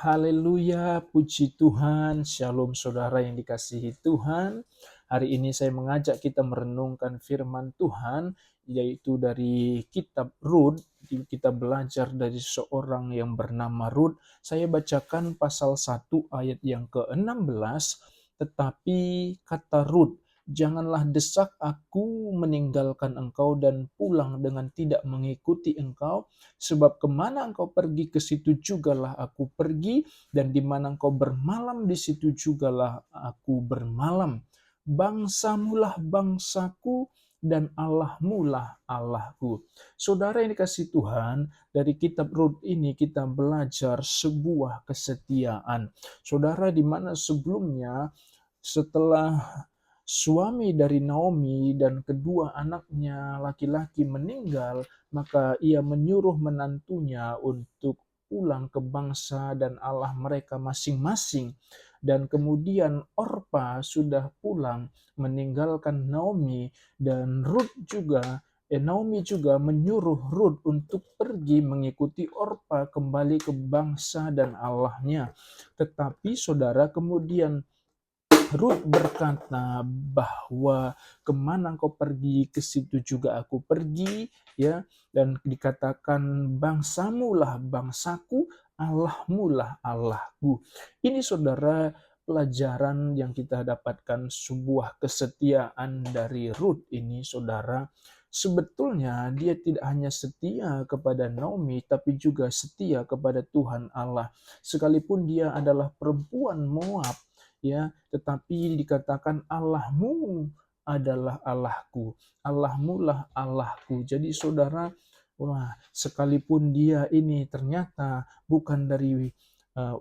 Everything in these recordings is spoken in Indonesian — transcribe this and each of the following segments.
Haleluya, puji Tuhan, shalom saudara yang dikasihi Tuhan. Hari ini saya mengajak kita merenungkan firman Tuhan, yaitu dari kitab Rut. Kita belajar dari seorang yang bernama Rut. Saya bacakan pasal 1 ayat yang ke-16, tetapi kata Rut, "Janganlah desak aku meninggalkan engkau dan pulang dengan tidak mengikuti engkau, sebab kemana engkau pergi, ke situ jugalah aku pergi, dan di mana engkau bermalam, di situ jugalah aku bermalam. Bangsamulah bangsaku, dan Allahmulah Allahku." Saudara yang dikasihi Tuhan, dari kitab Rut ini kita belajar sebuah kesetiaan. Saudara, di mana sebelumnya setelah suami dari Naomi dan kedua anaknya laki-laki meninggal, maka ia menyuruh menantunya untuk pulang ke bangsa dan Allah mereka masing-masing. Dan kemudian Orpa sudah pulang meninggalkan Naomi, dan Naomi juga menyuruh Rut untuk pergi mengikuti Orpa kembali ke bangsa dan Allahnya. Tetapi saudara, kemudian Rut berkata bahwa kemana engkau pergi, ke situ juga aku pergi, ya. Dan dikatakan bangsamulah bangsaku, Allahmulah Allahku. Ini saudara pelajaran yang kita dapatkan, sebuah kesetiaan dari Rut ini saudara. Sebetulnya dia tidak hanya setia kepada Naomi, tapi juga setia kepada Tuhan Allah. Sekalipun dia adalah perempuan Moab, ya, tetapi dikatakan Allahmu adalah Allahku, Allahmulah Allahku. Jadi saudara, wah, sekalipun dia ini ternyata bukan dari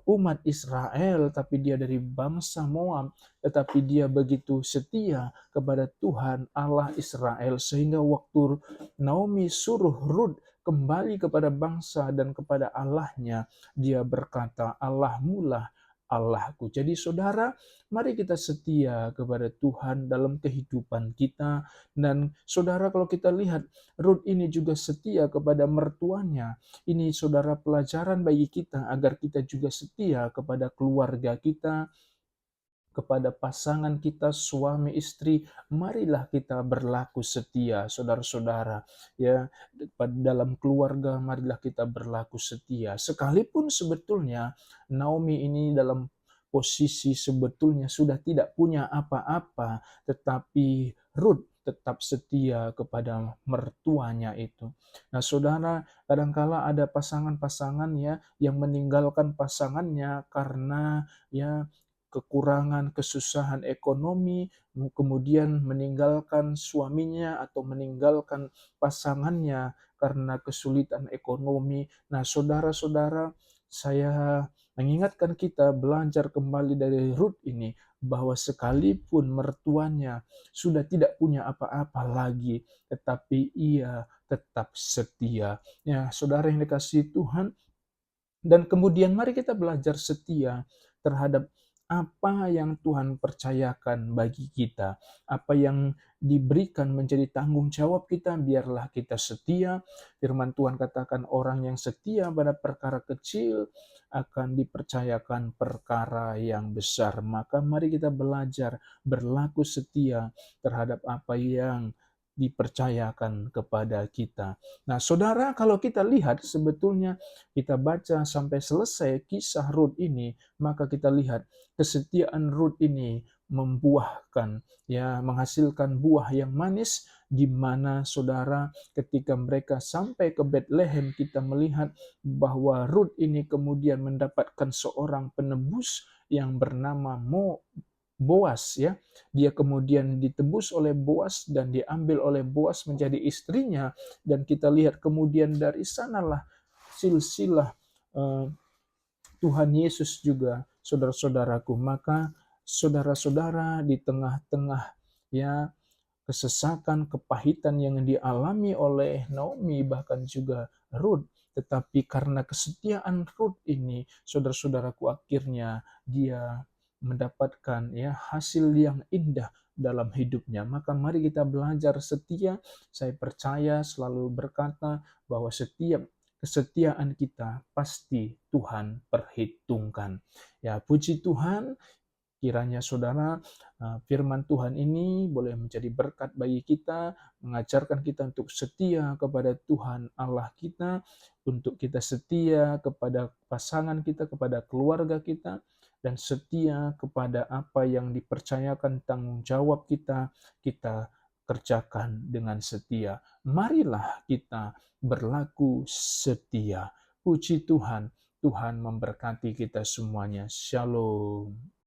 umat Israel, tapi dia dari bangsa Moab, tetapi dia begitu setia kepada Tuhan Allah Israel, sehingga waktu Naomi suruh Rut kembali kepada bangsa dan kepada Allahnya, dia berkata, Allahmulah Allahku. Jadi saudara, mari kita setia kepada Tuhan dalam kehidupan kita. Dan saudara, kalau kita lihat, Rut ini juga setia kepada mertuanya. Ini saudara pelajaran bagi kita agar kita juga setia kepada keluarga kita, kepada pasangan kita, suami istri. Marilah kita berlaku setia, saudara-saudara, ya. Dalam keluarga marilah kita berlaku setia, sekalipun sebetulnya Naomi ini dalam posisi sebetulnya sudah tidak punya apa-apa, tetapi Rut tetap setia kepada mertuanya itu. Nah saudara, kadangkala ada pasangan-pasangan, ya, yang meninggalkan pasangannya karena, ya, kekurangan, kesusahan ekonomi, kemudian meninggalkan suaminya atau meninggalkan pasangannya karena kesulitan ekonomi. Nah, saudara-saudara, saya mengingatkan kita belajar kembali dari Rut ini, bahwa sekalipun mertuanya sudah tidak punya apa-apa lagi, tetapi ia tetap setia. Ya, saudara yang dikasihi Tuhan, dan kemudian mari kita belajar setia terhadap apa yang Tuhan percayakan bagi kita, apa yang diberikan menjadi tanggung jawab kita, biarlah kita setia. Firman Tuhan katakan orang yang setia pada perkara kecil akan dipercayakan perkara yang besar. Maka mari kita belajar berlaku setia terhadap apa yang dipercayakan kepada kita. Nah, saudara, kalau kita lihat sebetulnya kita baca sampai selesai kisah Rut ini, maka kita lihat kesetiaan Rut ini membuahkan, ya, menghasilkan buah yang manis, di mana saudara ketika mereka sampai ke Betlehem, kita melihat bahwa Rut ini kemudian mendapatkan seorang penebus yang bernama Boas, ya. Dia kemudian ditebus oleh Boas dan diambil oleh Boas menjadi istrinya, dan kita lihat kemudian dari sanalah silsilah Tuhan Yesus juga, saudara-saudaraku. Maka saudara-saudara, di tengah-tengah, ya, kesesakan, kepahitan yang dialami oleh Naomi, bahkan juga Rut, tetapi karena kesetiaan Rut ini, saudara-saudaraku, akhirnya dia mendapatkan, ya, hasil yang indah dalam hidupnya. Maka mari kita belajar setia. Saya percaya, selalu berkata bahwa setiap kesetiaan kita pasti Tuhan perhitungkan. Ya, puji Tuhan, kiranya saudara, firman Tuhan ini boleh menjadi berkat bagi kita, mengajarkan kita untuk setia kepada Tuhan Allah kita, untuk kita setia kepada pasangan kita, kepada keluarga kita, dan setia kepada apa yang dipercayakan tanggung jawab kita, kita kerjakan dengan setia. Marilah kita berlaku setia. Puji Tuhan, Tuhan memberkati kita semuanya. Shalom.